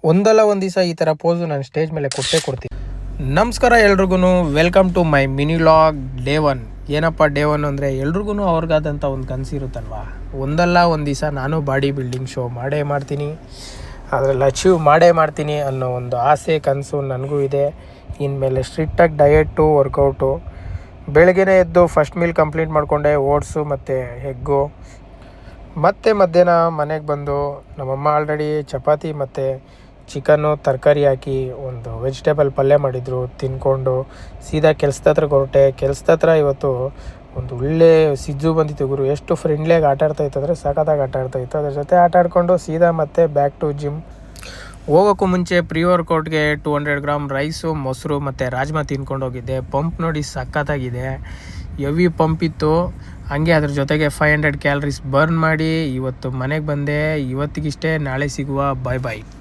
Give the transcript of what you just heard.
ಒಂದಲ್ಲ ಒಂದು ದಿವಸ ಈ ಥರ ಪೋಸು ನಾನು ಸ್ಟೇಜ್ ಮೇಲೆ ಕೊಡ್ತೀನಿ. ನಮಸ್ಕಾರ ಎಲ್ರಿಗೂ, welcome to my mini log day 1. ಏನಪ್ಪ ಡೇ 1 ಅಂದರೆ ಎಲ್ರಿಗೂ ಅವ್ರಿಗಾದಂಥ ಒಂದು ಕನಸಿರುತ್ತಲ್ವ. ಒಂದಲ್ಲ ಒಂದು ದಿವಸ ನಾನು ಬಾಡಿ ಬಿಲ್ಡಿಂಗ್ ಶೋ ಮಾಡ್ತೀನಿ, ಅದರಲ್ಲಿ ಅಚೀವ್ ಮಾಡ್ತೀನಿ ಅನ್ನೋ ಒಂದು ಆಸೆ ಕನಸು ನನಗೂ ಇದೆ. ಇನ್ಮೇಲೆ ಸ್ಟ್ರಿಕ್ಟಾಗಿ ಡಯೆಟ್ಟು, ವರ್ಕೌಟು, ಬೆಳಗ್ಗೆನೇ ಎದ್ದು ಫಸ್ಟ್ ಮೀಲ್ ಕಂಪ್ಲೀಟ್ ಮಾಡಿಕೊಂಡೆ, ಓಟ್ಸು ಮತ್ತು ಎಗ್ಗು. ಮತ್ತು ಮಧ್ಯಾಹ್ನ ಮನೆಗೆ ಬಂದು ನಮ್ಮಮ್ಮ ಆಲ್ರೆಡಿ ಚಪಾತಿ ಮತ್ತು ಚಿಕನ್ನು ತರಕಾರಿ ಹಾಕಿ ಒಂದು ವೆಜಿಟೇಬಲ್ ಪಲ್ಯ ಮಾಡಿದರು. ತಿಂದ್ಕೊಂಡು ಸೀದಾ ಕೆಲ್ಸದ ಹತ್ರಕ್ಕೆ ಹೊರಟೆ. ಕೆಲ್ಸದ ಹತ್ರ ಇವತ್ತು ಒಂದು ಒಳ್ಳೆ ಸಿಜ್ಜು ಬಂದಿತ್ತು ಗುರು. ಎಷ್ಟು ಫ್ರೆಂಡ್ಲಿಯಾಗಿ ಆಟ ಆಡ್ತಾಯಿತ್ತು ಅಂದರೆ ಸಖತ್ತಾಗಿ ಆಟ ಆಡ್ತಾಯಿತ್ತು. ಅದ್ರ ಜೊತೆ ಆಟ ಆಡಿಕೊಂಡು ಸೀದಾ ಮತ್ತೆ ಬ್ಯಾಕ್ ಟು ಜಿಮ್. ಹೋಗೋಕ್ಕೂ ಮುಂಚೆ ಪ್ರೀ ವರ್ಕೌಟ್ಗೆ 200 ಗ್ರಾಮ್ ರೈಸು, ಮೊಸರು ಮತ್ತು ರಾಜ್ಮಾ ತಿನ್ಕೊಂಡು ಹೋಗಿದ್ದೆ. ಪಂಪ್ ನೋಡಿ ಸಖತ್ತಾಗಿದೆ, ಹೆವಿ ಪಂಪ್ ಇತ್ತು. ಹಾಗೆ ಅದ್ರ ಜೊತೆಗೆ 500 ಕ್ಯಾಲರೀಸ್ ಬರ್ನ್ ಮಾಡಿ ಇವತ್ತು ಮನೆಗೆ ಬಂದೆ. ಇವತ್ತಿಗಿಷ್ಟೇ, ನಾಳೆ ಸಿಗುವ. ಬಾಯ್ ಬಾಯ್.